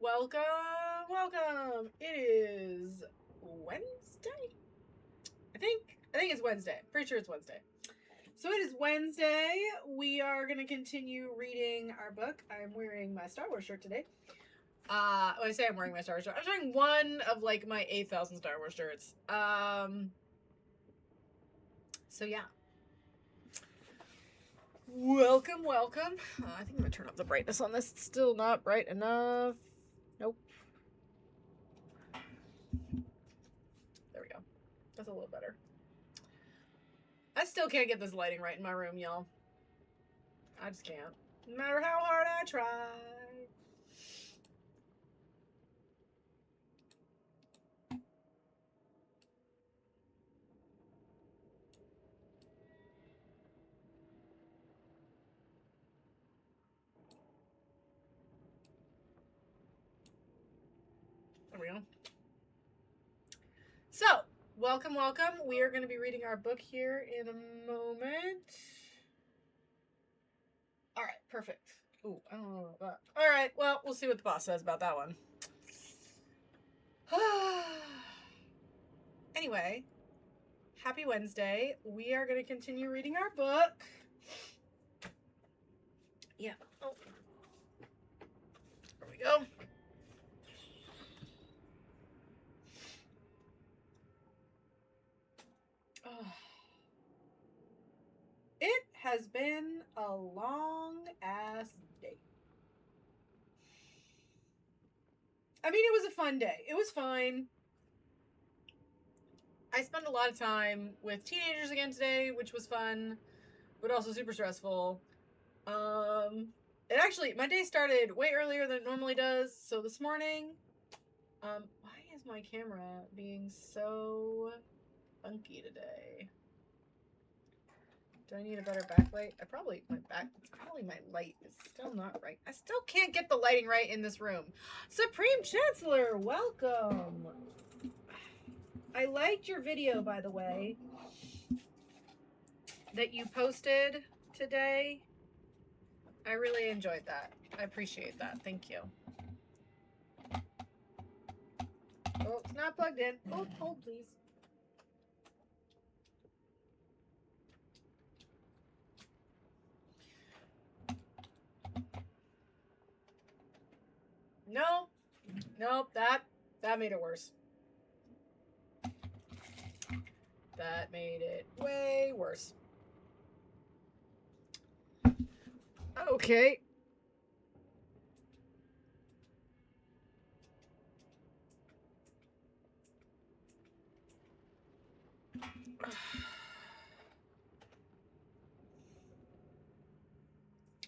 welcome, welcome. It is Wednesday. I think it's Wednesday. Pretty sure it's Wednesday. So it is Wednesday. We are going to continue reading our book. I'm wearing my Star Wars shirt today. When I say I'm wearing my Star Wars shirt, I'm wearing one of like my 8,000 Star Wars shirts. So yeah. Welcome, welcome. I think I'm gonna turn up the brightness on this. It's still not bright enough. Nope. There we go. That's a little better. I still can't get this lighting right in my room, y'all. I just can't. No matter how hard I try. There we go. So, welcome, welcome. We are going to be reading our book here in a moment. All right, perfect. Ooh, I don't know about that. All right, well, we'll see what the boss says about that one. Anyway, happy Wednesday. We are going to continue reading our book. Yeah. Oh. There we go. Oh. It has been a long ass day. I mean, it was a fun day. It was fine. I spent a lot of time with teenagers again today, which was fun, but also super stressful. It actually, my day started way earlier than it normally does. So this morning, why is my camera being so funky today? Do I need a better backlight? It's probably my light is still not right. I still can't get the lighting right in this room. Supreme Chancellor, welcome. I liked your video, by the way, that you posted today. I really enjoyed that. I appreciate that. Thank you. Oh, it's not plugged in. Hold, please. No. Nope, that made it worse. That made it way worse. Okay.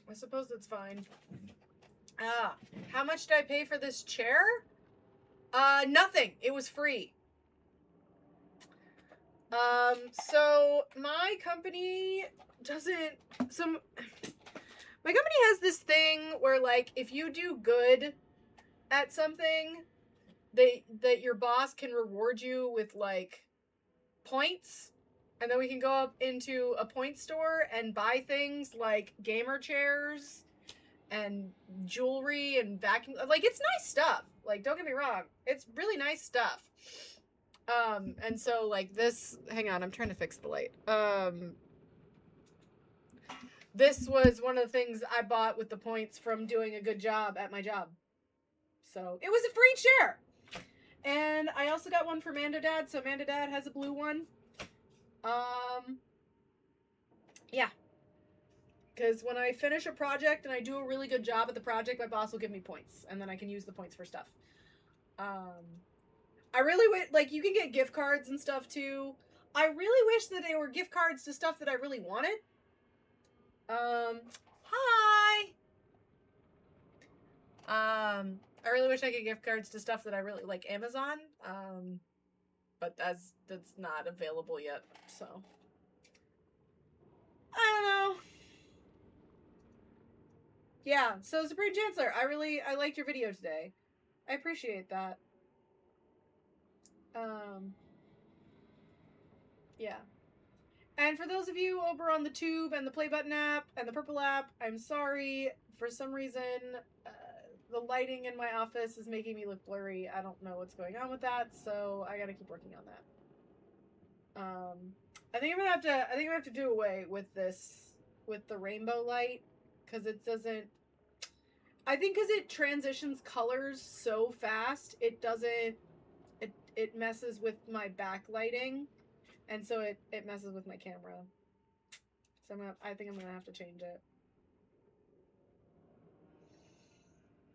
I suppose that's fine. How much did I pay for this chair? Nothing. It was free. So my company my company has this thing where, like, if you do good at something, that your boss can reward you with, like, points, and then we can go up into a point store and buy things like gamer chairs and jewelry and vacuum. Like, it's nice stuff. Like, don't get me wrong. It's really nice stuff. And so, like, this... Hang on, I'm trying to fix the light. This was one of the things I bought with the points from doing a good job at my job. So, it was a free chair! And I also got one for Manda Dad, so Manda Dad has a blue one. Yeah. Because when I finish a project and I do a really good job at the project, my boss will give me points. And then I can use the points for stuff. I really like, you can get gift cards and stuff too. I really wish that they were gift cards to stuff that I really wanted. Hi! I really wish I could gift cards to stuff that I really like, Amazon. But that's not available yet, so. I don't know. Yeah, so Supreme Chancellor, I liked your video today. I appreciate that. Yeah. And for those of you over on the Tube and the Play Button app and the Purple app, I'm sorry. For some reason, the lighting in my office is making me look blurry. I don't know what's going on with that, so I gotta keep working on that. I think I'm gonna have to do away with this, with the rainbow light, because it doesn't. I think because it transitions colors so fast, it doesn't. It messes with my backlighting, and so it messes with my camera. So I think I'm gonna have to change it.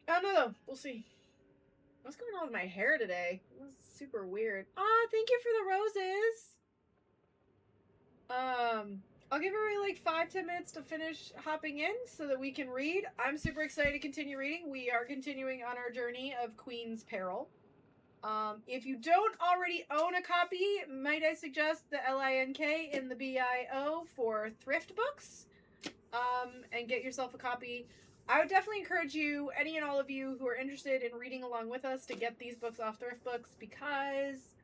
I don't know though. We'll see. What's going on with my hair today? It was super weird. Thank you for the roses. I'll give everybody like 5-10 minutes to finish hopping in so that we can read. I'm super excited to continue reading. We are continuing on our journey of Queen's Peril. If you don't already own a copy, might I suggest the LINK in the BIO for thrift books? And get yourself a copy. I would definitely encourage you, any and all of you who are interested in reading along with us, to get these books off thrift books, because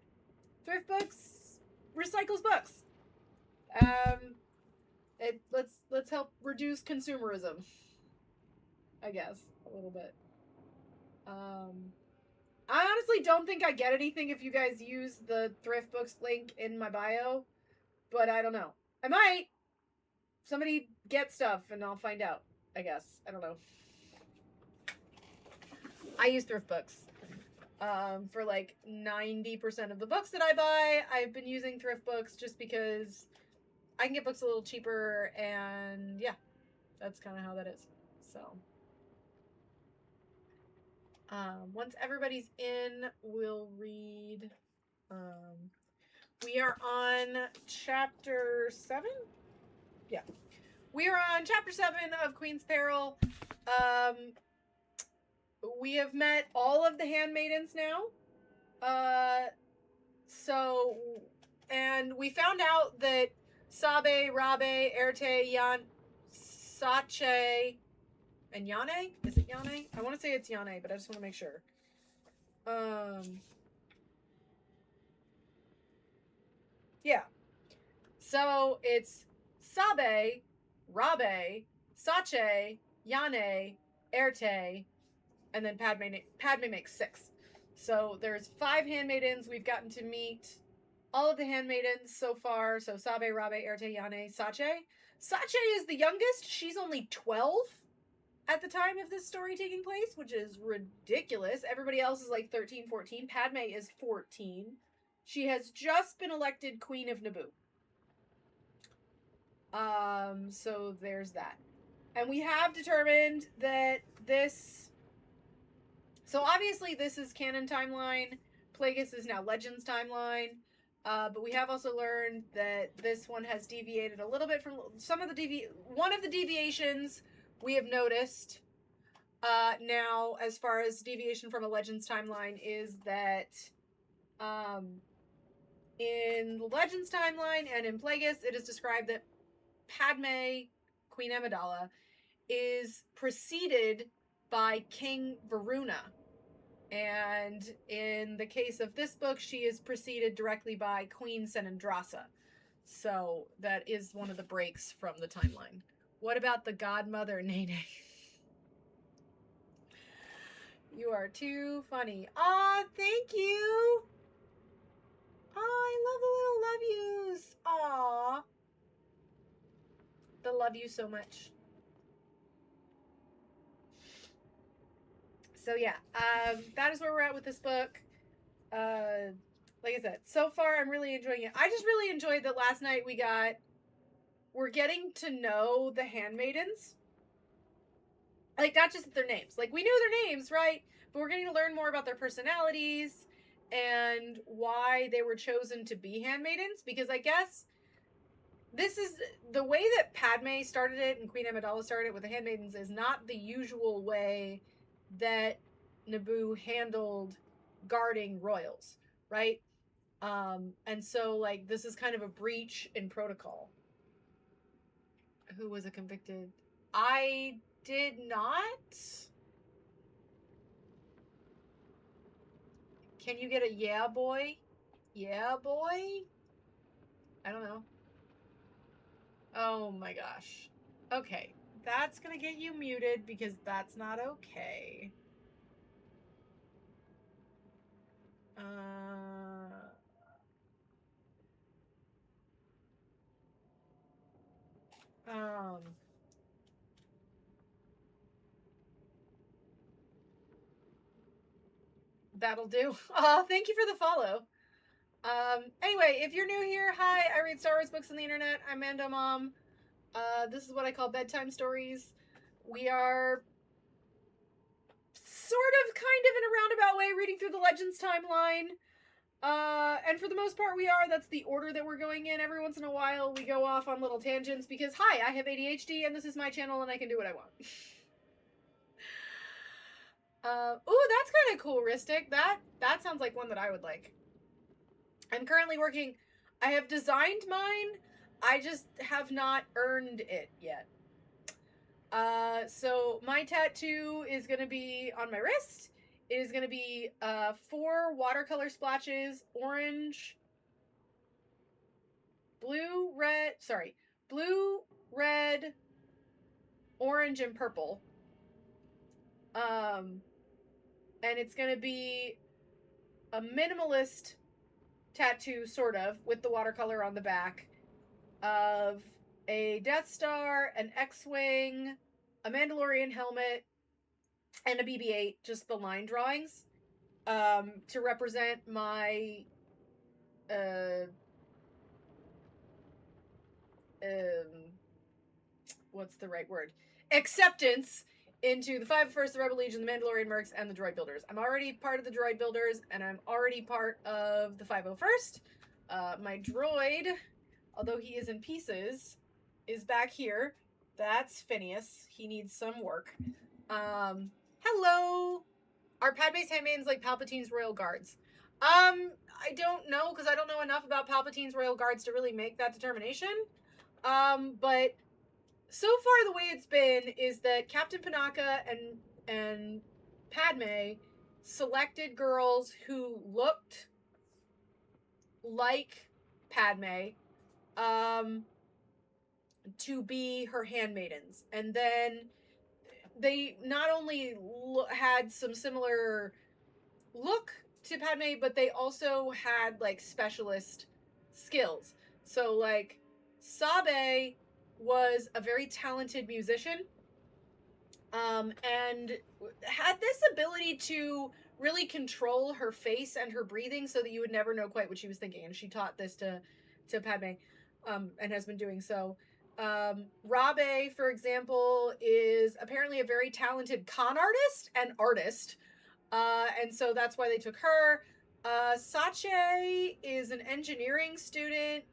thrift books recycles books. Let's help reduce consumerism, I guess, a little bit. I honestly don't think I get anything if you guys use the thrift books link in my bio, but I don't know. I might. Somebody get stuff and I'll find out, I guess. I don't know. I use thrift books. For like 90% of the books that I buy, I've been using thrift books just because I can get books a little cheaper, and yeah, that's kind of how that is. So, once everybody's in, we'll read. We are on chapter 7? Yeah. We are on chapter 7 of Queen's Peril. We have met all of the handmaidens now. And we found out that Sabe, Rabe, Erte, Yan, Sache, and Yane? Is it Yane? I want to say it's Yane, but I just want to make sure. Yeah. So it's Sabe, Rabe, Sache, Yane, Erte, and then Padme makes 6. So there's 5 handmaidens. We've gotten to meet all of the handmaidens so far. So Sabe, Rabe, Erte, Yane, Sache. Sache is the youngest. She's only 12 at the time of this story taking place, which is ridiculous. Everybody else is like 13, 14. Padme is 14. She has just been elected Queen of Naboo. So there's that. And we have determined that this... So obviously this is canon timeline. Plagueis is now Legends timeline. But we have also learned that this one has deviated a little bit from some of the one of the deviations we have noticed now, as far as deviation from a Legends timeline, is that in the Legends timeline and in Plagueis, it is described that Padme, Queen Amidala, is preceded by King Varuna. And in the case of this book, she is preceded directly by Queen Senandrasa. So that is one of the breaks from the timeline. What about the godmother, Nene? You are too funny. Aw, thank you. Oh, I love the little love yous. Aw. I love you so much. So yeah, that is where we're at with this book. Like I said, so far I'm really enjoying it. I just really enjoyed that last night we're getting to know the handmaidens. Like, not just their names. Like, we knew their names, right? But we're getting to learn more about their personalities and why they were chosen to be handmaidens. Because I guess this is the way that Padme started it and Queen Amidala started it with the handmaidens is not the usual way that Naboo handled guarding royals, right? And so, like, this is kind of a breach in protocol. Who was a convicted? I did not. Can you get a yeah, boy? Yeah, boy? I don't know. Oh my gosh. Okay. That's gonna get you muted because that's not okay. That'll do. Oh, thank you for the follow. Anyway, if you're new here, hi, I read Star Wars books on the internet. I'm Mando Mom. This is what I call bedtime stories. We are sort of, kind of in a roundabout way reading through the Legends timeline. And for the most part we are. That's the order that we're going in. Every once in a while we go off on little tangents because, hi, I have ADHD and this is my channel and I can do what I want. Ooh, that's kind of cool, Ristic. That sounds like one that I would like. I'm currently working, I have designed mine, I just have not earned it yet. So my tattoo is gonna be on my wrist. It is going to be 4 watercolor splotches, orange, blue, red, orange, and purple. And it's going to be a minimalist tattoo, sort of, with the watercolor on the back, of a Death Star, an X-Wing, a Mandalorian helmet, and a BB-8, just the line drawings, to represent my what's the right word? Acceptance into the 501st, the Rebel Legion, the Mandalorian Mercs, and the Droid Builders. I'm already part of the Droid Builders, and I'm already part of the 501st. My droid, although he is in pieces, is back here. That's Phineas. He needs some work. Hello! Are Padme's handmaidens like Palpatine's royal guards? I don't know, because I don't know enough about Palpatine's royal guards to really make that determination. But so far the way it's been is that Captain Panaka and Padme selected girls who looked like Padme, to be her handmaidens. And then they not only had some similar look to Padme, but they also had, like, specialist skills. So, like, Sabe was a very talented musician, and had this ability to really control her face and her breathing so that you would never know quite what she was thinking. And she taught this to Padme, and has been doing so. Rabe, for example, is apparently a very talented con artist and artist. And so that's why they took her. Sache is an engineering student.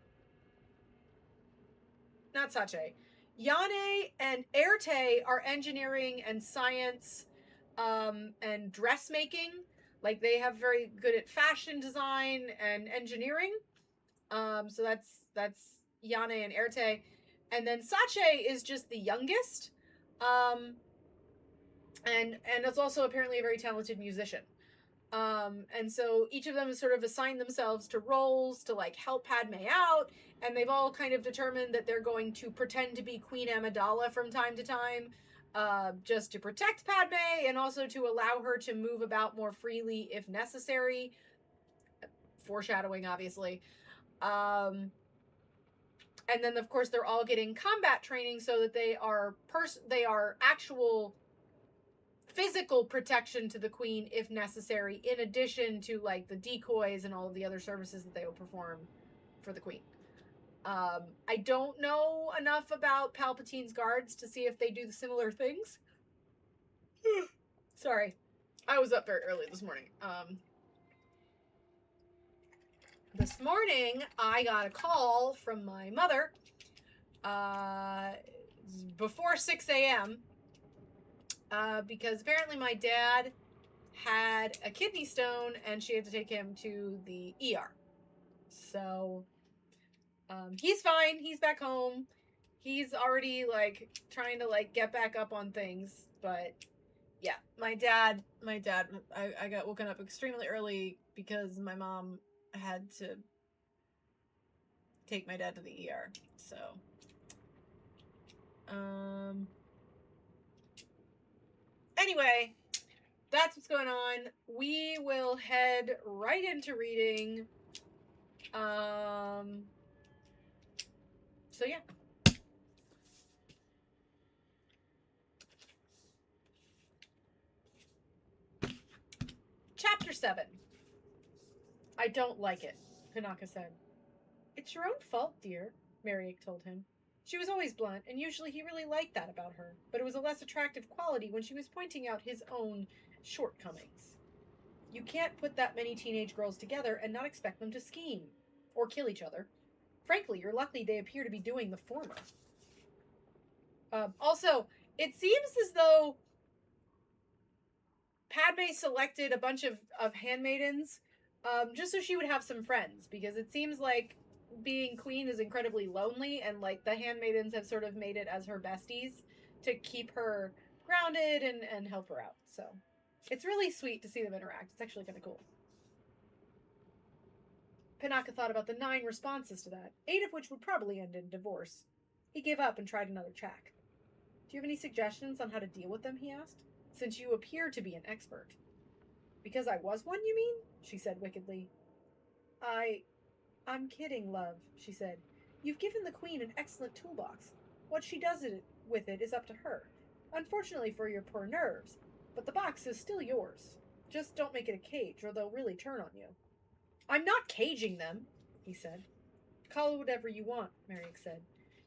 Not Sache. Yane and Erte are engineering and science, and dressmaking. Like, they have very good at fashion design and engineering. So that's Yane and Erte. And then Sache is just the youngest. And it's also apparently a very talented musician. And so each of them has sort of assigned themselves to roles to, like, help Padme out, and they've all kind of determined that they're going to pretend to be Queen Amidala from time to time, just to protect Padme and also to allow her to move about more freely if necessary. Foreshadowing, obviously. And then, of course, they're all getting combat training so that they are actual physical protection to the Queen if necessary, in addition to, like, the decoys and all of the other services that they will perform for the Queen. I don't know enough about Palpatine's guards to see if they do the similar things. Sorry. I was up very early this morning. This morning, I got a call from my mother, before 6 a.m., because apparently my dad had a kidney stone and she had to take him to the ER. So, he's fine. He's back home. He's already, like, trying to, like, get back up on things. But yeah, my dad, I got woken up extremely early because my mom had to take my dad to the ER. So, anyway, that's what's going on. We will head right into reading. So yeah. Chapter 7. I don't like it, Panaka said. It's your own fault, dear, Mariek told him. She was always blunt, and usually he really liked that about her, but it was a less attractive quality when she was pointing out his own shortcomings. You can't put that many teenage girls together and not expect them to scheme. Or kill each other. Frankly, you're lucky they appear to be doing the former. Also, it seems as though Padme selected a bunch of handmaidens just so she would have some friends, because it seems like being queen is incredibly lonely, and like the handmaidens have sort of made it as her besties to keep her grounded and help her out. So it's really sweet to see them interact. It's actually kind of cool. Panaka thought about the 9 responses to that, 8 of which would probably end in divorce. He gave up and tried another check. Do you have any suggestions on how to deal with them, he asked, since you appear to be an expert? Because I was one, you mean? She said wickedly. I'm kidding, love, she said. You've given the queen an excellent toolbox. What she does with it is up to her. Unfortunately for your poor nerves, but the box is still yours. Just don't make it a cage, or they'll really turn on you. I'm not caging them, he said. Call it whatever you want, Mariek said.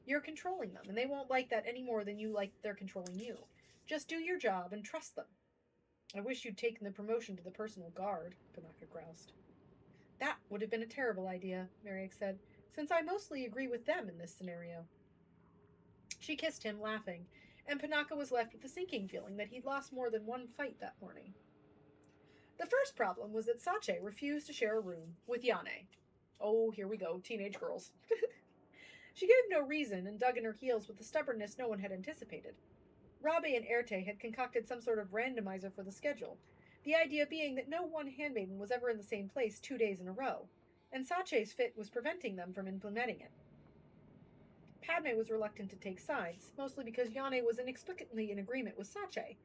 You're controlling them, and they won't like that any more than you like they're controlling you. Just do your job and trust them. I wish you'd taken the promotion to the personal guard, Panaka groused. That would have been a terrible idea, Mariek said, since I mostly agree with them in this scenario. She kissed him, laughing, and Panaka was left with the sinking feeling that he'd lost more than one fight that morning. The first problem was that Sache refused to share a room with Yane. Oh, here we go, teenage girls. She gave no reason and dug in her heels with the stubbornness no one had anticipated. Rabe and Erte had concocted some sort of randomizer for the schedule, the idea being that no one handmaiden was ever in the same place 2 days in a row, and Sache's fit was preventing them from implementing it. Padme was reluctant to take sides, mostly because Yane was inexplicably in agreement with Sache.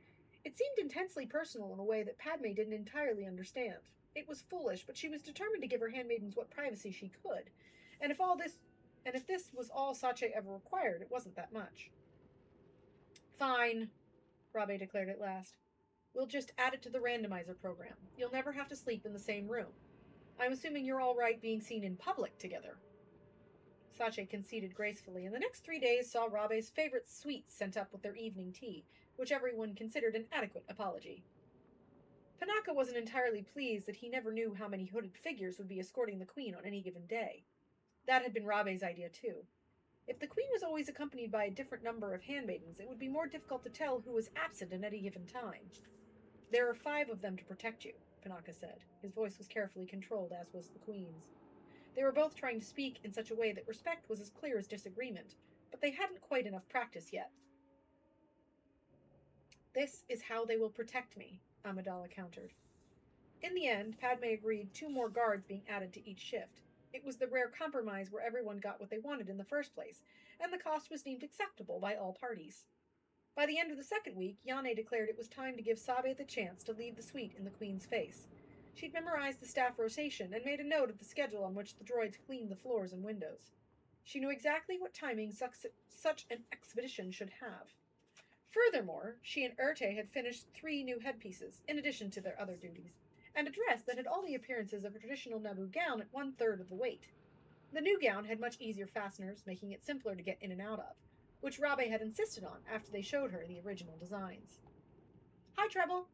It seemed intensely personal in a way that Padme didn't entirely understand. It was foolish, but she was determined to give her handmaidens what privacy she could, and if this was all Sache ever required, it wasn't that much. Fine, Rabe declared at last. We'll just add it to the randomizer program. You'll never have to sleep in the same room. I'm assuming you're all right being seen in public together. Sache conceded gracefully, and the next 3 days saw Rabe's favorite sweets sent up with their evening tea, which everyone considered an adequate apology. Panaka wasn't entirely pleased that he never knew how many hooded figures would be escorting the queen on any given day. That had been Rabe's idea, too. If the queen was always accompanied by a different number of handmaidens, it would be more difficult to tell who was absent at any given time. There are 5 of them to protect you, Panaka said. His voice was carefully controlled, as was the queen's. They were both trying to speak in such a way that respect was as clear as disagreement, but they hadn't quite enough practice yet. This is how they will protect me, Amidala countered. In the end, Padme agreed 2 more guards being added to each shift. It was the rare compromise where everyone got what they wanted in the first place, and the cost was deemed acceptable by all parties. By the end of the second week, Yane declared it was time to give Sabe the chance to leave the suite in the queen's face. She'd memorized the staff rotation and made a note of the schedule on which the droids cleaned the floors and windows. She knew exactly what timing such an expedition should have. Furthermore, she and Erte had finished 3 new headpieces, in addition to their other duties, and a dress that had all the appearances of a traditional Naboo gown at 1/3 of the weight. The new gown had much easier fasteners, making it simpler to get in and out of, which Rabe had insisted on after they showed her the original designs. Hi, Treble!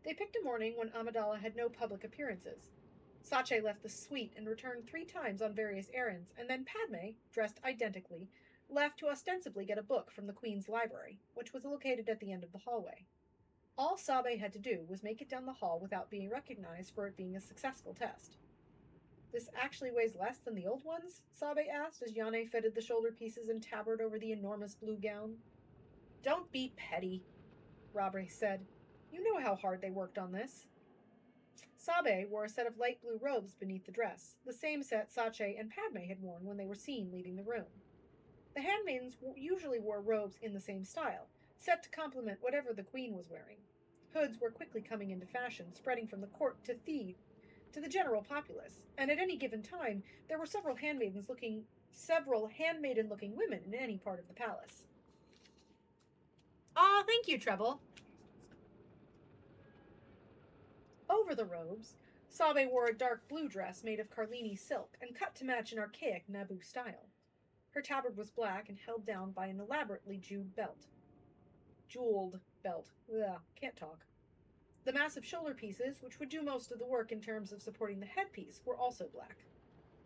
They picked a morning when Amidala had no public appearances. Sache left the suite and returned 3 times on various errands, and then Padme, dressed identically, left to ostensibly get a book from the Queen's library, which was located at the end of the hallway. All Sabe had to do was make it down the hall without being recognized for it being a successful test. This actually weighs less than the old ones? Sabe asked as Yane fitted the shoulder pieces and tabard over the enormous blue gown. Don't be petty, Rabe said. You know how hard they worked on this. Sabe wore a set of light blue robes beneath the dress, the same set Sache and Padme had worn when they were seen leaving the room. The handmaidens usually wore robes in the same style, set to complement whatever the queen was wearing. Hoods were quickly coming into fashion, spreading from the court to the general populace, and at any given time there were several handmaiden-looking women in any part of the palace. Aw, thank you, Treble. Over the robes, Sabe wore a dark blue dress made of Carlini silk and cut to match an archaic Naboo style. Her tabard was black and held down by an elaborately jeweled belt. Ugh, can't talk. The massive shoulder pieces, which would do most of the work in terms of supporting the headpiece, were also black.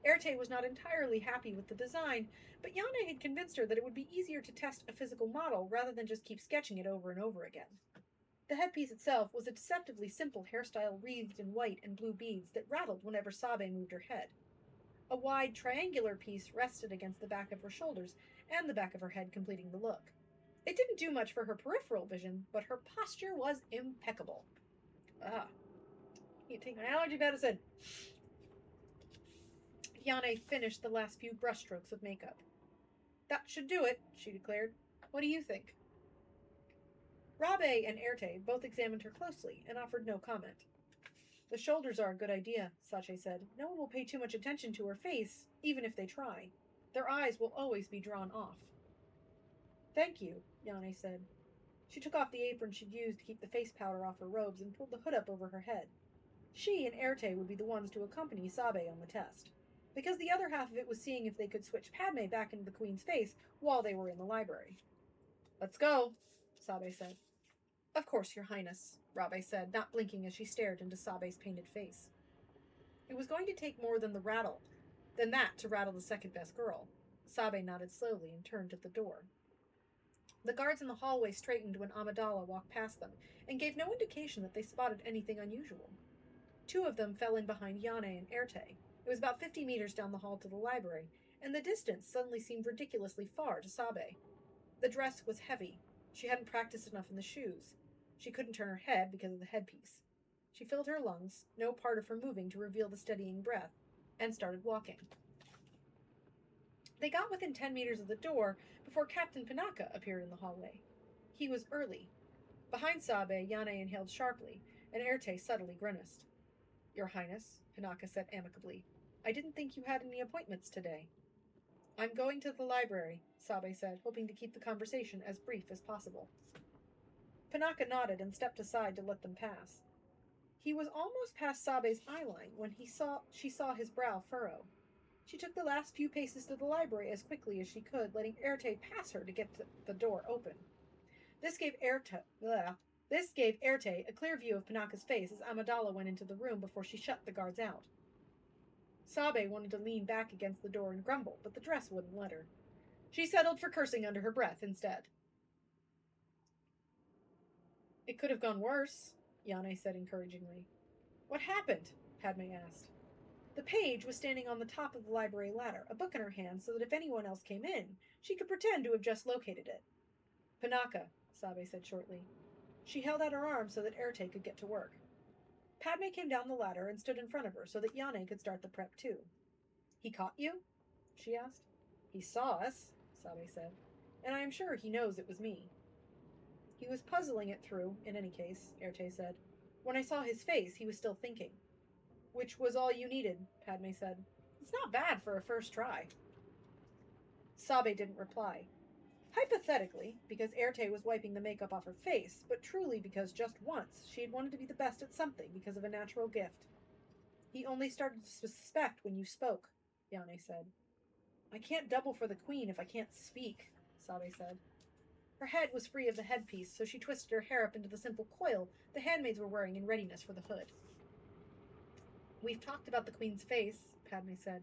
Erte was not entirely happy with the design, but Yana had convinced her that it would be easier to test a physical model rather than just keep sketching it over and over again. The headpiece itself was a deceptively simple hairstyle wreathed in white and blue beads that rattled whenever Sabe moved her head. A wide triangular piece rested against the back of her shoulders and the back of her head, completing the look. It didn't do much for her peripheral vision, but her posture was impeccable. Can't take my allergy medicine. Yane finished the last few brushstrokes of makeup. That should do it, she declared. What do you think? Rabe and Erte both examined her closely and offered no comment. The shoulders are a good idea, Sache said. No one will pay too much attention to her face, even if they try. Their eyes will always be drawn off. Thank you, Yane said. She took off the apron she'd used to keep the face powder off her robes and pulled the hood up over her head. She and Erte would be the ones to accompany Sabe on the test, because the other half of it was seeing if they could switch Padme back into the Queen's face while they were in the library. Let's go, Sabe said. Of course, Your Highness, Rabe said, not blinking as she stared into Sabe's painted face. It was going to take more than that to rattle the second-best girl. Sabe nodded slowly and turned to the door. The guards in the hallway straightened when Amidala walked past them, and gave no indication that they spotted anything unusual. Two of them fell in behind Yane and Erte. It was about 50 meters down the hall to the library, and the distance suddenly seemed ridiculously far to Sabe. The dress was heavy. She hadn't practiced enough in the shoes. She couldn't turn her head because of the headpiece. She filled her lungs, no part of her moving to reveal the steadying breath, and started walking. They got within 10 meters of the door before Captain Panaka appeared in the hallway. He was early. Behind Sabe, Yane inhaled sharply, and Erte subtly grimaced. Your Highness, Panaka said amicably, I didn't think you had any appointments today. I'm going to the library, Sabe said, hoping to keep the conversation as brief as possible. Panaka nodded and stepped aside to let them pass. He was almost past Sabe's eyeline when she saw his brow furrow. She took the last few paces to the library as quickly as she could, letting Erte pass her to get the door open. This gave Erte a clear view of Panaka's face as Amidala went into the room before she shut the guards out. Sabe wanted to lean back against the door and grumble, but the dress wouldn't let her. She settled for cursing under her breath instead. It could have gone worse, Yane said encouragingly. What happened? Padme asked. The page was standing on the top of the library ladder, a book in her hand so that if anyone else came in, she could pretend to have just located it. Panaka, Sabe said shortly. She held out her arm so that Erte could get to work. Padme came down the ladder and stood in front of her so that Yane could start the prep too. He caught you? She asked. He saw us, Sabe said, and I am sure he knows it was me. He was puzzling it through, in any case, Erte said. When I saw his face, he was still thinking. Which was all you needed, Padme said. It's not bad for a first try. Sabe didn't reply. Hypothetically, because Erte was wiping the makeup off her face, but truly because just once she had wanted to be the best at something because of a natural gift. He only started to suspect when you spoke, Yane said. I can't double for the Queen if I can't speak, Sabe said. Her head was free of the headpiece, so she twisted her hair up into the simple coil the handmaids were wearing in readiness for the hood. We've talked about the Queen's face, Padme said.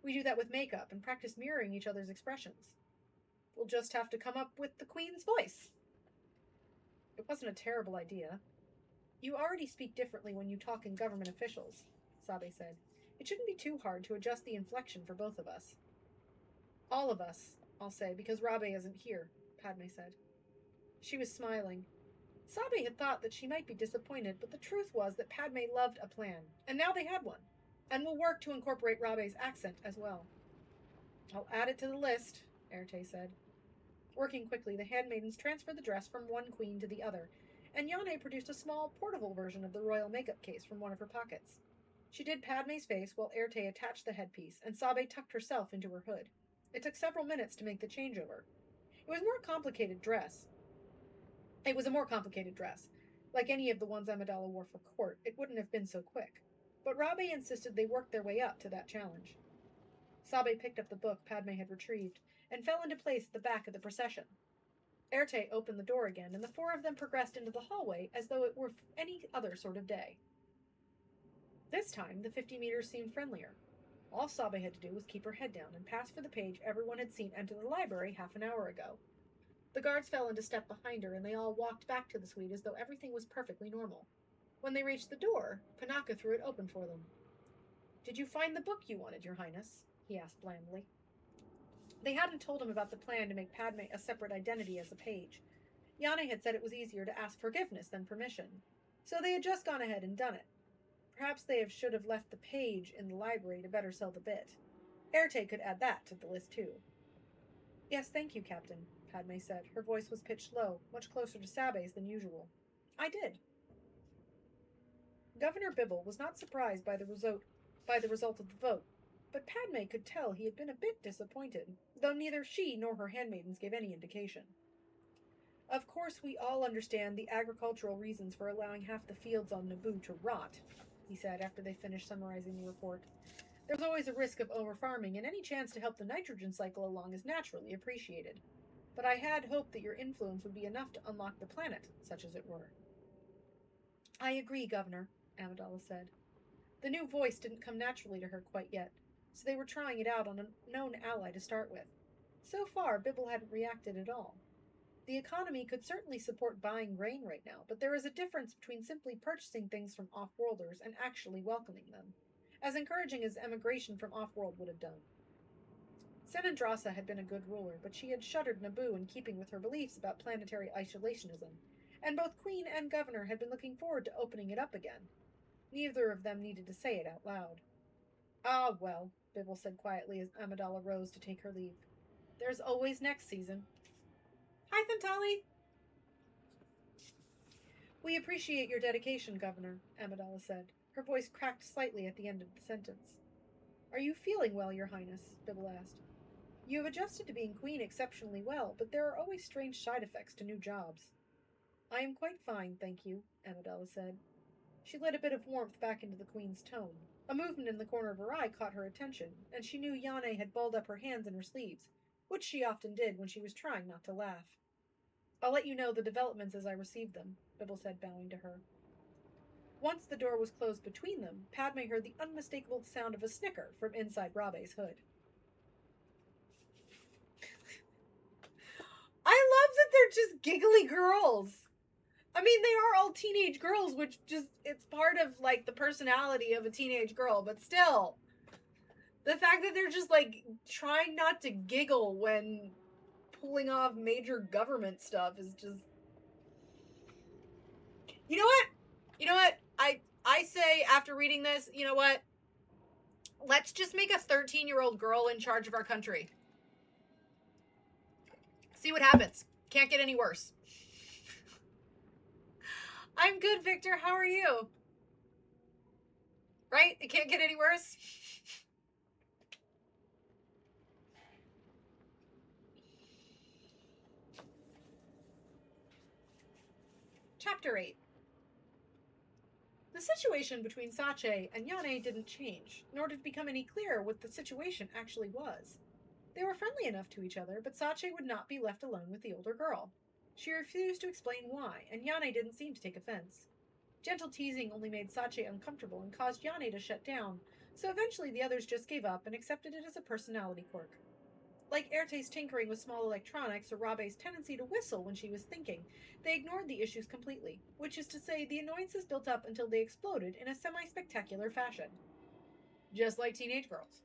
We do that with makeup and practice mirroring each other's expressions. We'll just have to come up with the Queen's voice. It wasn't a terrible idea. You already speak differently when you talk in government officials, Sabe said. It shouldn't be too hard to adjust the inflection for both of us. All of us, I'll say, because Rabe isn't here, Padme said. She was smiling. Sabe had thought that she might be disappointed, but the truth was that Padme loved a plan, and now they had one, and will work to incorporate Rabe's accent as well. I'll add it to the list, Erte said. Working quickly, the handmaidens transferred the dress from one queen to the other, and Yane produced a small, portable version of the royal makeup case from one of her pockets. She did Padme's face while Erte attached the headpiece, and Sabe tucked herself into her hood. It took several minutes to make the changeover. It was a more complicated dress. Like any of the ones Amidala wore for court, it wouldn't have been so quick. But Rabe insisted they work their way up to that challenge. Sabe picked up the book Padme had retrieved and fell into place at the back of the procession. Erte opened the door again, and the four of them progressed into the hallway as though it were any other sort of day. This time, the 50 meters seemed friendlier. All Sabe had to do was keep her head down and pass for the page everyone had seen enter the library half an hour ago. The guards fell into step behind her, and they all walked back to the suite as though everything was perfectly normal. When they reached the door, Panaka threw it open for them. "Did you find the book you wanted, Your Highness?" he asked blandly. They hadn't told him about the plan to make Padme a separate identity as a page. Yane had said it was easier to ask forgiveness than permission, so they had just gone ahead and done it. Perhaps they should have left the page in the library to better sell the bit. Erte could add that to the list, too. "Yes, thank you, Captain," Padme said. Her voice was pitched low, much closer to Sabe's than usual. "I did." Governor Bibble was not surprised by the result of the vote, but Padme could tell he had been a bit disappointed, though neither she nor her handmaidens gave any indication. "Of course, we all understand the agricultural reasons for allowing half the fields on Naboo to rot," he said after they finished summarizing the report. "There's always a risk of overfarming, and any chance to help the nitrogen cycle along is naturally appreciated. But I had hoped that your influence would be enough to unlock the planet, such as it were." "I agree, Governor," Amidala said. The new voice didn't come naturally to her quite yet, so they were trying it out on a known ally to start with. So far, Bibble hadn't reacted at all. The economy could certainly support buying grain right now, but there is a difference between simply purchasing things from off-worlders and actually welcoming them, as encouraging as emigration from off-world would have done. Senandrasa had been a good ruler, but she had shuttered Naboo in keeping with her beliefs about planetary isolationism, and both Queen and Governor had been looking forward to opening it up again. Neither of them needed to say it out loud. "Ah, well," Bibble said quietly as Amidala rose to take her leave. "There's always next season." "Hi, Thantali." "We appreciate your dedication, Governor," Amidala said. Her voice cracked slightly at the end of the sentence. "Are you feeling well, Your Highness?" Bibble asked. "You have adjusted to being queen exceptionally well, but there are always strange side effects to new jobs." "I am quite fine, thank you," Amidala said. She let a bit of warmth back into the queen's tone. A movement in the corner of her eye caught her attention, and she knew Yane had balled up her hands in her sleeves, which she often did when she was trying not to laugh. "I'll let you know the developments as I receive them," Bibble said, bowing to her. Once the door was closed between them, Padme heard the unmistakable sound of a snicker from inside Rabe's hood. I love that they're just giggly girls. I mean, they are all teenage girls, which just, it's part of, like, the personality of a teenage girl, but still, the fact that they're just, like, trying not to giggle when pulling off major government stuff is just... You know what? You know what? I say, after reading this, you know what? Let's just make a 13-year-old girl in charge of our country. See what happens. Can't get any worse. I'm good, Victor. How are you? Right? It can't get any worse? Chapter 8. The situation between Sache and Yane didn't change, nor did it become any clearer what the situation actually was. They were friendly enough to each other, but Sache would not be left alone with the older girl. She refused to explain why, and Yane didn't seem to take offense. Gentle teasing only made Sache uncomfortable and caused Yane to shut down, so eventually the others just gave up and accepted it as a personality quirk. Like Erte's tinkering with small electronics or Rabe's tendency to whistle when she was thinking, they ignored the issues completely, which is to say, the annoyances built up until they exploded in a semi-spectacular fashion. Just like teenage girls.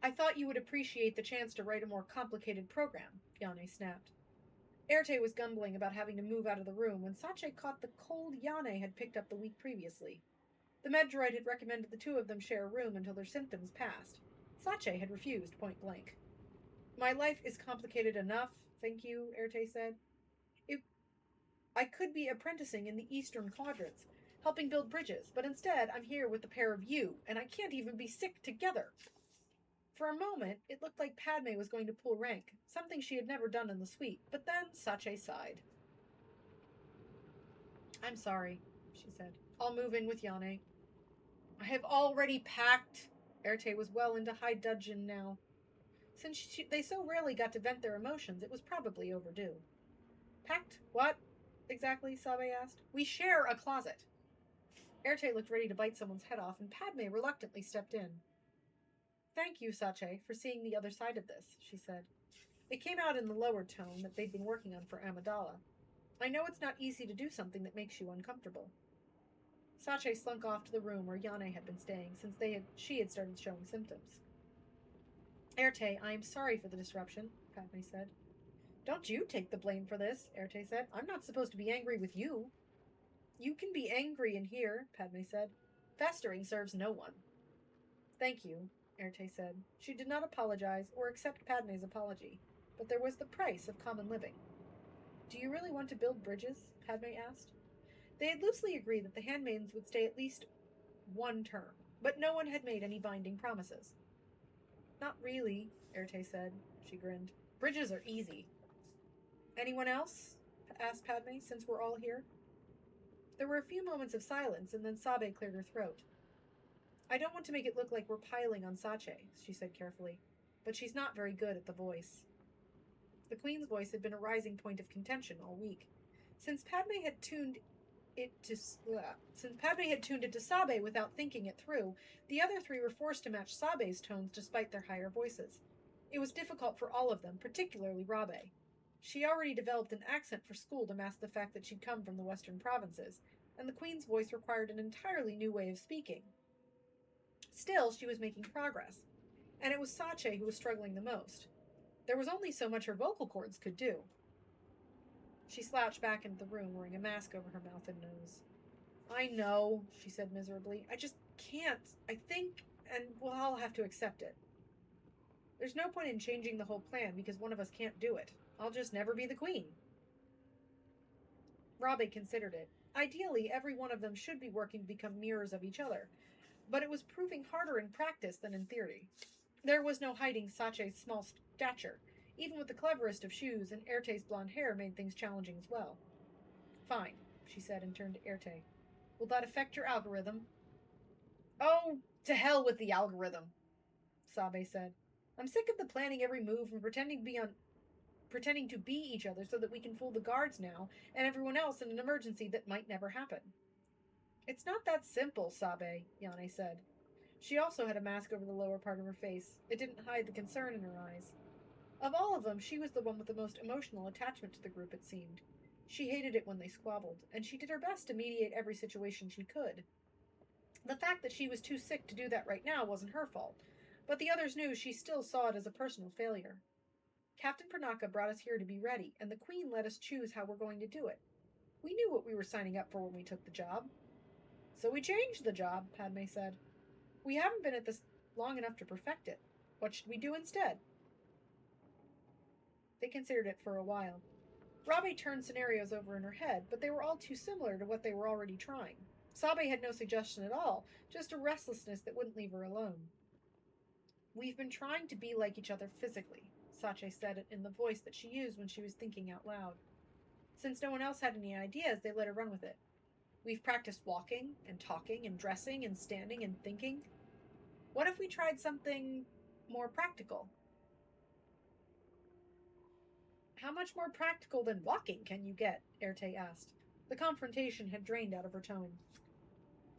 "I thought you would appreciate the chance to write a more complicated program," Yane snapped. Erte was grumbling about having to move out of the room when Sache caught the cold Yane had picked up the week previously. The med droid had recommended the two of them share a room until their symptoms passed. Sache had refused point blank. "My life is complicated enough, thank you," Erte said. I could be apprenticing in the eastern quadrants, helping build bridges, but instead I'm here with the pair of you, and I can't even be sick together." For a moment, it looked like Padme was going to pull rank, something she had never done in the suite, but then Sache sighed. I'm sorry, she said. I'll move in with Yane. I have already packed. Erte was well into high dudgeon now. Since they so rarely got to vent their emotions, it was probably overdue. Packed what? Exactly, Sabe asked. We share a closet. Erte looked ready to bite someone's head off, and Padme reluctantly stepped in. Thank you, Sache, for seeing the other side of this, she said. It came out in the lower tone that they'd been working on for Amidala. I know it's not easy to do something that makes you uncomfortable. Sache slunk off to the room where Yane had been staying since she had started showing symptoms. Erte, I am sorry for the disruption, Padme said. Don't you take the blame for this, Erte said. I'm not supposed to be angry with you. You can be angry in here, Padme said. Festering serves no one. Thank you, Erte said. She did not apologize or accept Padme's apology, but there was the price of common living. Do you really want to build bridges? Padme asked. They had loosely agreed that the handmaidens would stay at least one term, but no one had made any binding promises. Not really, Erte said. She grinned. Bridges are easy. Anyone else? Asked Padme, since we're all here. There were a few moments of silence, and then Sabe cleared her throat. I don't want to make it look like we're piling on Sache, she said carefully, but she's not very good at the voice. The Queen's voice had been a rising point of contention all week. Since Padme had tuned it to Sabe without thinking it through, the other three were forced to match Sabe's tones despite their higher voices. It was difficult for all of them, particularly Rabe. She already developed an accent for school to mask the fact that she'd come from the western provinces, and the Queen's voice required an entirely new way of speaking. Still, she was making progress, and it was Sache who was struggling the most. There was only so much her vocal cords could do. She slouched back into the room, wearing a mask over her mouth and nose. I know, she said miserably. I just can't. I think, and we'll all have to accept it. There's no point in changing the whole plan because one of us can't do it. I'll just never be the queen. Rabe considered it. Ideally, every one of them should be working to become mirrors of each other, but it was proving harder in practice than in theory. There was no hiding Sache's small stature. Even with the cleverest of shoes, and Erte's blonde hair made things challenging as well. Fine, she said and turned to Erte. Will that affect your algorithm? Oh, to hell with the algorithm, Sabe said. I'm sick of the planning every move and pretending to be each other so that we can fool the guards now and everyone else in an emergency that might never happen. It's not that simple, Sabe, Yane said. She also had a mask over the lower part of her face. It didn't hide the concern in her eyes. Of all of them, she was the one with the most emotional attachment to the group, it seemed. She hated it when they squabbled, and she did her best to mediate every situation she could. The fact that she was too sick to do that right now wasn't her fault, but the others knew she still saw it as a personal failure. Captain Pernaka brought us here to be ready, and the Queen let us choose how we're going to do it. We knew what we were signing up for when we took the job. So we changed the job, Padme said. We haven't been at this long enough to perfect it. What should we do instead? They considered it for a while. Rabe turned scenarios over in her head, but they were all too similar to what they were already trying. Sabe had no suggestion at all, just a restlessness that wouldn't leave her alone. We've been trying to be like each other physically, Sache said it in the voice that she used when she was thinking out loud. Since no one else had any ideas, they let her run with it. We've practiced walking and talking and dressing and standing and thinking. What if we tried something more practical? How much more practical than walking can you get? Erte asked. The confrontation had drained out of her tone.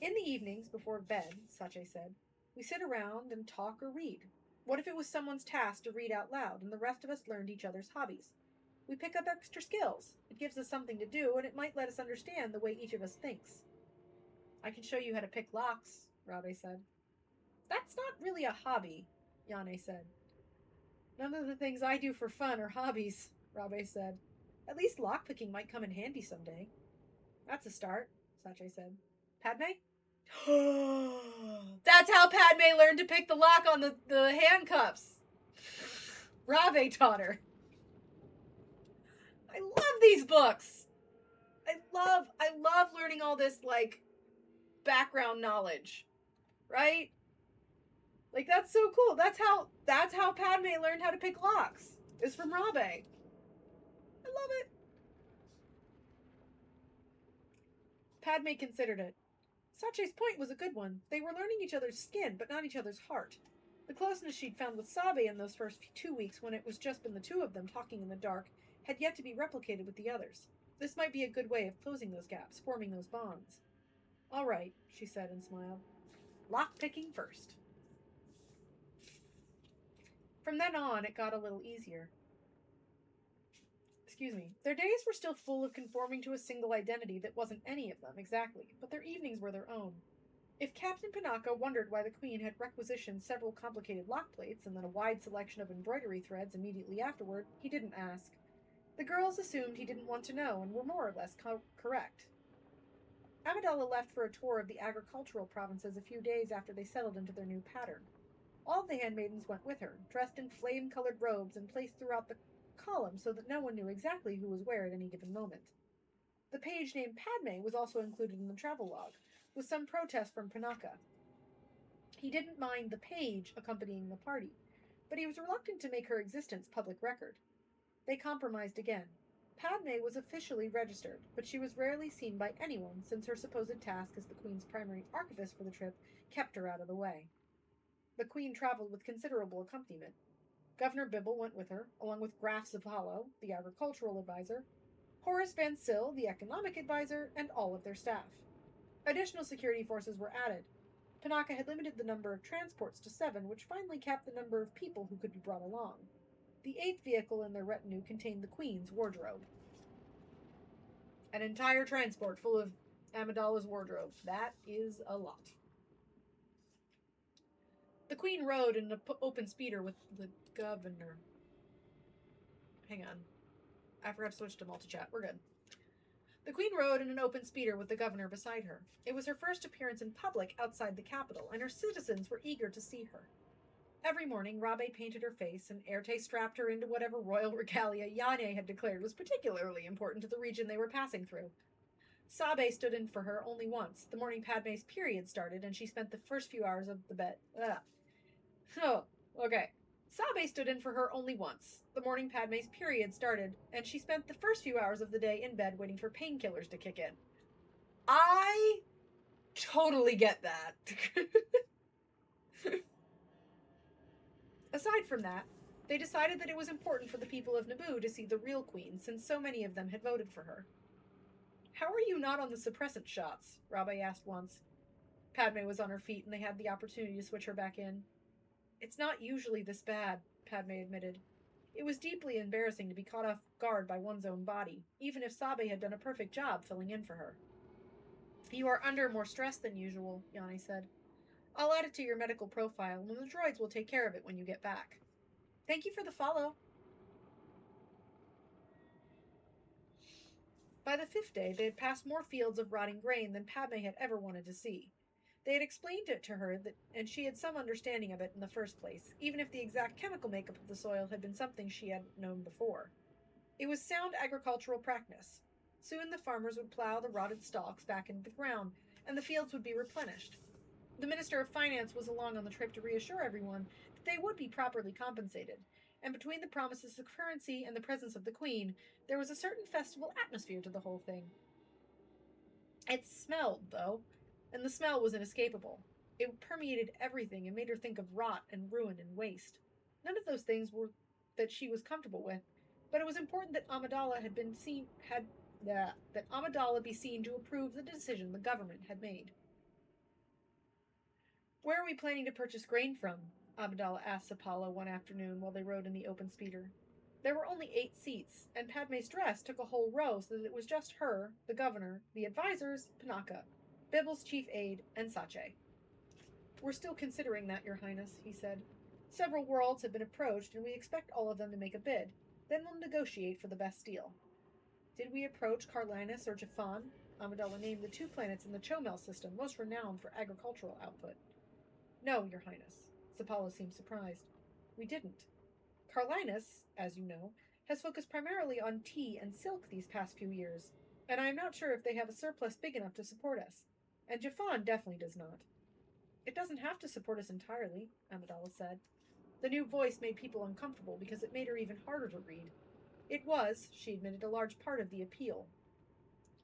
In the evenings, before bed, Sache said, we sit around and talk or read. What if it was someone's task to read out loud and the rest of us learned each other's hobbies? We pick up extra skills. It gives us something to do, and it might let us understand the way each of us thinks. I can show you how to pick locks, Rabe said. That's not really a hobby, Yane said. None of the things I do for fun are hobbies, Rabe said. At least lockpicking might come in handy someday. That's a start, Sache said. Padme? That's how Padme learned to pick the lock on the handcuffs. Rabe taught her. I love these books. I love learning all this, like, background knowledge. Right? Like, that's so cool. That's how Padme learned how to pick locks. Is from Rabe. I love it. Padme considered it. Sache's point was a good one. They were learning each other's skin, but not each other's heart. The closeness she'd found with Sabe in those first 2 weeks, when it was just been the two of them talking in the dark, had yet to be replicated with the others. This might be a good way of closing those gaps, forming those bonds. All right, she said and smiled. Lock-picking first. From then on, it got a little easier. Their days were still full of conforming to a single identity that wasn't any of them, exactly, but their evenings were their own. If Captain Panaka wondered why the Queen had requisitioned several complicated lock plates and then a wide selection of embroidery threads immediately afterward, he didn't ask. The girls assumed he didn't want to know and were more or less correct. Amidala left for a tour of the agricultural provinces a few days after they settled into their new pattern. All of the handmaidens went with her, dressed in flame-colored robes and placed throughout the column so that no one knew exactly who was where at any given moment. The page named Padme was also included in the travel log, with some protest from Panaka. He didn't mind the page accompanying the party, but he was reluctant to make her existence public record. They compromised again. Padme was officially registered, but she was rarely seen by anyone since her supposed task as the Queen's primary archivist for the trip kept her out of the way. The Queen traveled with considerable accompaniment. Governor Bibble went with her, along with Graf Zavala, the agricultural advisor, Horace Van Sill, the economic advisor, and all of their staff. Additional security forces were added. Panaka had limited the number of transports to 7, which finally capped the number of people who could be brought along. The 8th vehicle in their retinue contained the Queen's wardrobe. An entire transport full of Amidala's wardrobe. That is a lot. The Queen rode in an open speeder with the governor. Hang on. I forgot to switch to multi-chat. We're good. The Queen rode in an open speeder with the governor beside her. It was her first appearance in public outside the capital, and her citizens were eager to see her. Every morning, Rabe painted her face, and Erte strapped her into whatever royal regalia Yane had declared was particularly important to the region they were passing through. Sabe stood in for her only once. The morning Padme's period started, and she spent the first few hours of the bed. Sabe stood in for her only once. The morning Padme's period started, and she spent the first few hours of the day in bed waiting for painkillers to kick in. I totally get that. Aside from that, they decided that it was important for the people of Naboo to see the real Queen, since so many of them had voted for her. How are you not on the suppressant shots? Rabe asked once. Padme was on her feet, and they had the opportunity to switch her back in. It's not usually this bad, Padme admitted. It was deeply embarrassing to be caught off guard by one's own body, even if Sabe had done a perfect job filling in for her. You are under more stress than usual, Yane said. I'll add it to your medical profile, and the droids will take care of it when you get back. Thank you for the follow. By the 5th day, they had passed more fields of rotting grain than Padme had ever wanted to see. They had explained it to her, and she had some understanding of it in the first place, even if the exact chemical makeup of the soil had been something she hadn't known before. It was sound agricultural practice. Soon the farmers would plow the rotted stalks back into the ground, and the fields would be replenished. The Minister of Finance was along on the trip to reassure everyone that they would be properly compensated, and between the promises of currency and the presence of the Queen, there was a certain festival atmosphere to the whole thing. It smelled, though, and the smell was inescapable. It permeated everything and made her think of rot and ruin and waste. None of those things were that she was comfortable with, but it was important that Amidala that Amidala be seen to approve the decision the government had made. Where are we planning to purchase grain from? Amidala asked Sapala one afternoon while they rode in the open speeder. There were only 8 seats, and Padme's dress took a whole row so that it was just her, the governor, the advisors, Panaka, Bibble's chief aide, and Sache. We're still considering that, Your Highness, he said. Several worlds have been approached, and we expect all of them to make a bid. Then we'll negotiate for the best deal. Did we approach Carlinus or Jafan? Amidala named the 2 planets in the Chomel system, most renowned for agricultural output. No, Your Highness. Sapala seemed surprised. We didn't. Carlinus, as you know, has focused primarily on tea and silk these past few years, and I am not sure if they have a surplus big enough to support us. And Jafan definitely does not. It doesn't have to support us entirely, Amidala said. The new voice made people uncomfortable because it made her even harder to read. It was, she admitted, a large part of the appeal.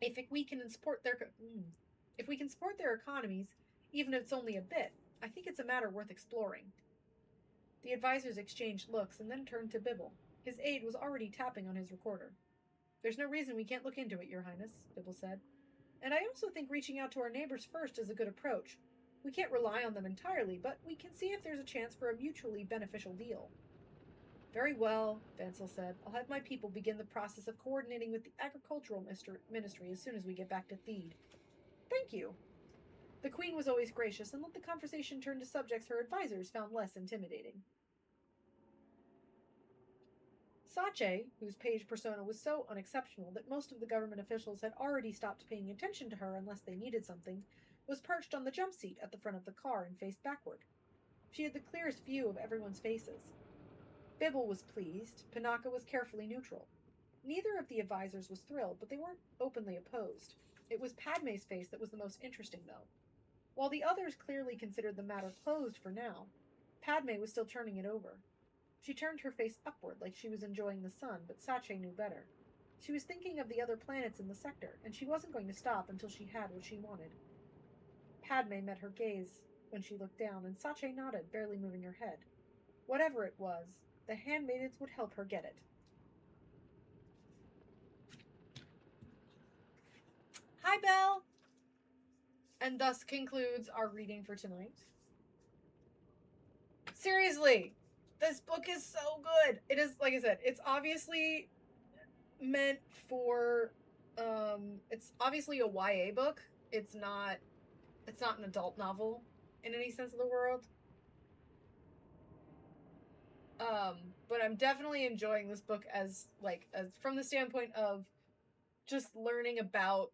If we can support their economies, even if it's only a bit, I think it's a matter worth exploring. The advisors exchanged looks and then turned to Bibble. His aide was already tapping on his recorder. There's no reason we can't look into it, Your Highness, Bibble said. And I also think reaching out to our neighbors first is a good approach. We can't rely on them entirely, but we can see if there's a chance for a mutually beneficial deal. Very well, Vansel said. I'll have my people begin the process of coordinating with the Agricultural Ministry as soon as we get back to Theed. Thank you. The Queen was always gracious and let the conversation turn to subjects her advisors found less intimidating. Sache, whose page persona was so unexceptional that most of the government officials had already stopped paying attention to her unless they needed something, was perched on the jump seat at the front of the car and faced backward. She had the clearest view of everyone's faces. Bibble was pleased. Panaka was carefully neutral. Neither of the advisors was thrilled, but they weren't openly opposed. It was Padme's face that was the most interesting, though. While the others clearly considered the matter closed for now, Padme was still turning it over. She turned her face upward like she was enjoying the sun, but Sache knew better. She was thinking of the other planets in the sector, and she wasn't going to stop until she had what she wanted. Padme met her gaze when she looked down, and Sache nodded, barely moving her head. Whatever it was, the handmaidens would help her get it. Hi, Belle! And thus concludes our reading for tonight. Seriously, this book is so good. It is, like I said, it's obviously meant for, it's obviously a YA book. It's not an adult novel in any sense of the word. But I'm definitely enjoying this book as from the standpoint of just learning about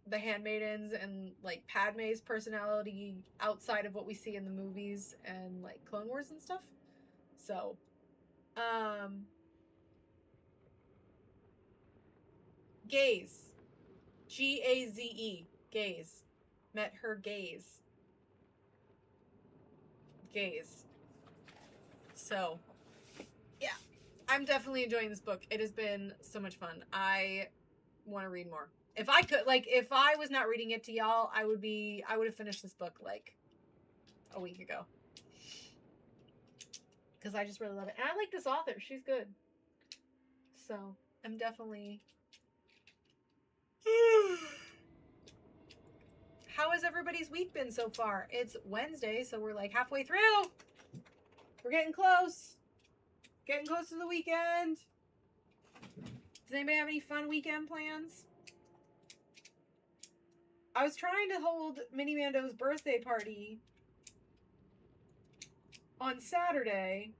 the handmaidens and like Padme's personality outside of what we see in the movies and like Clone Wars and stuff. So, gaze, Gaze, gaze, met her gaze. So, yeah, I'm definitely enjoying this book. It has been so much fun. I want to read more. If I could, if I was not reading it to y'all, I would have finished this book like a week ago. Because I just really love it. And I like this author. She's good. So, I'm definitely... How has everybody's week been so far? It's Wednesday, so we're like halfway through. We're getting close. Getting close to the weekend. Does anybody have any fun weekend plans? I was trying to hold Mini Mando's birthday party on Saturday.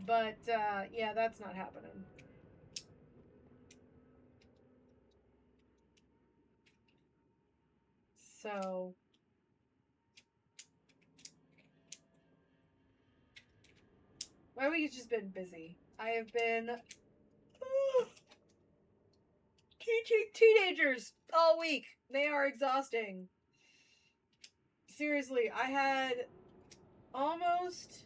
But, yeah, that's not happening. So... my week has just been busy. I have been... teaching teenagers all week. They are exhausting. Seriously, I had almost...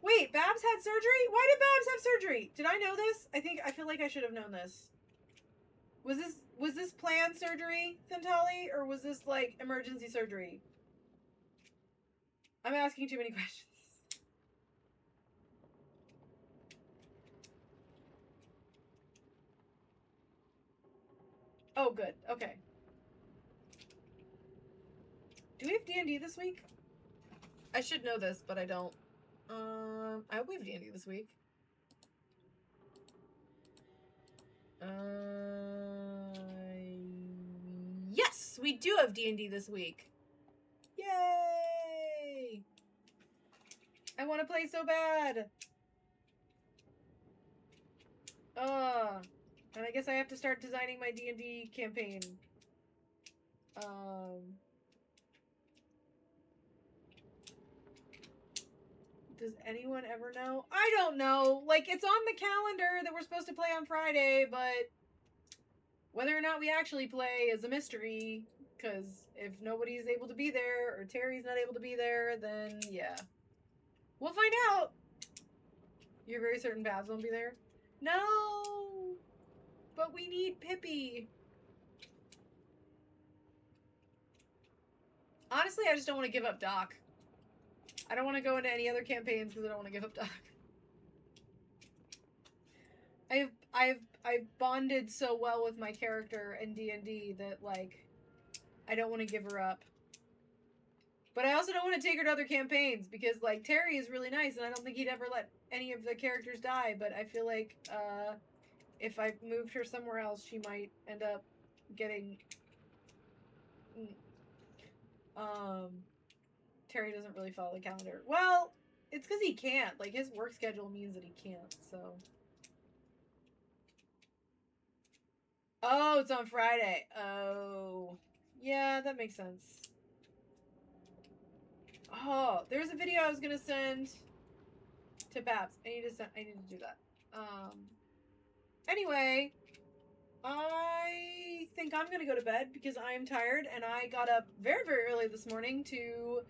Wait, Babs had surgery? Why did Babs have surgery? Did I know this? I feel like I should have known this. Was this planned surgery, Thentali? Or was this, like, emergency surgery? I'm asking too many questions. Oh, good. Okay. Do we have D&D this week? I should know this, but I don't. I hope we have D&D this week. Yes, we do have D&D this week. Yay! I want to play so bad. And I guess I have to start designing my D&D campaign. Does anyone ever know? I don't know. Like, it's on the calendar that we're supposed to play on Friday, but whether or not we actually play is a mystery. Because if nobody's able to be there, or Terry's not able to be there, then yeah. We'll find out. You're very certain Babs won't be there? No! But we need Pippi. Honestly, I just don't want to give up Doc. I don't want to go into any other campaigns because I don't want to give up Doc. I've bonded so well with my character in D&D that, like, I don't want to give her up. But I also don't want to take her to other campaigns because, like, Terry is really nice and I don't think he'd ever let any of the characters die, but I feel like if I moved her somewhere else, she might end up getting... Terry doesn't really follow the calendar. Well, it's because he can't. Like, his work schedule means that he can't, so... Oh, it's on Friday. Oh. Yeah, that makes sense. Oh, there's a video I was gonna send to Babs. I need to do that. Anyway, I think I'm gonna go to bed because I am tired and I got up very, very early this morning to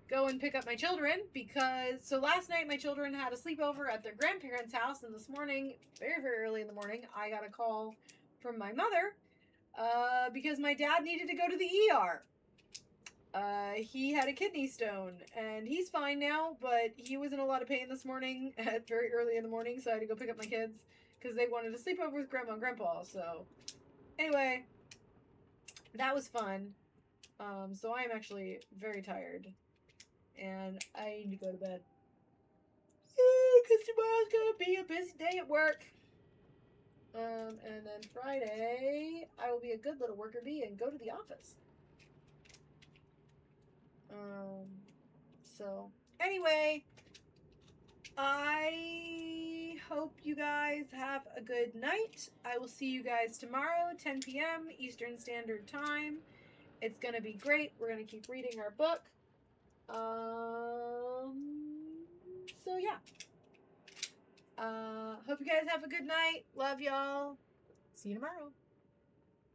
go and pick up my children because, so last night my children had a sleepover at their grandparents' house, and this morning, very, very early in the morning, I got a call from my mother because my dad needed to go to the ER. He had a kidney stone, and he's fine now, but he was in a lot of pain this morning at very early in the morning, so I had to go pick up my kids because they wanted to sleep over with Grandma and Grandpa, so anyway, that was fun. So I am actually very tired, and I need to go to bed. Because tomorrow's gonna be a busy day at work. And then Friday, I will be a good little worker bee and go to the office. So anyway, I hope you guys have a good night. I will see you guys tomorrow, 10 p.m. Eastern Standard Time. It's gonna be great. We're gonna keep reading our book. So yeah. Hope you guys have a good night. Love y'all. See you tomorrow.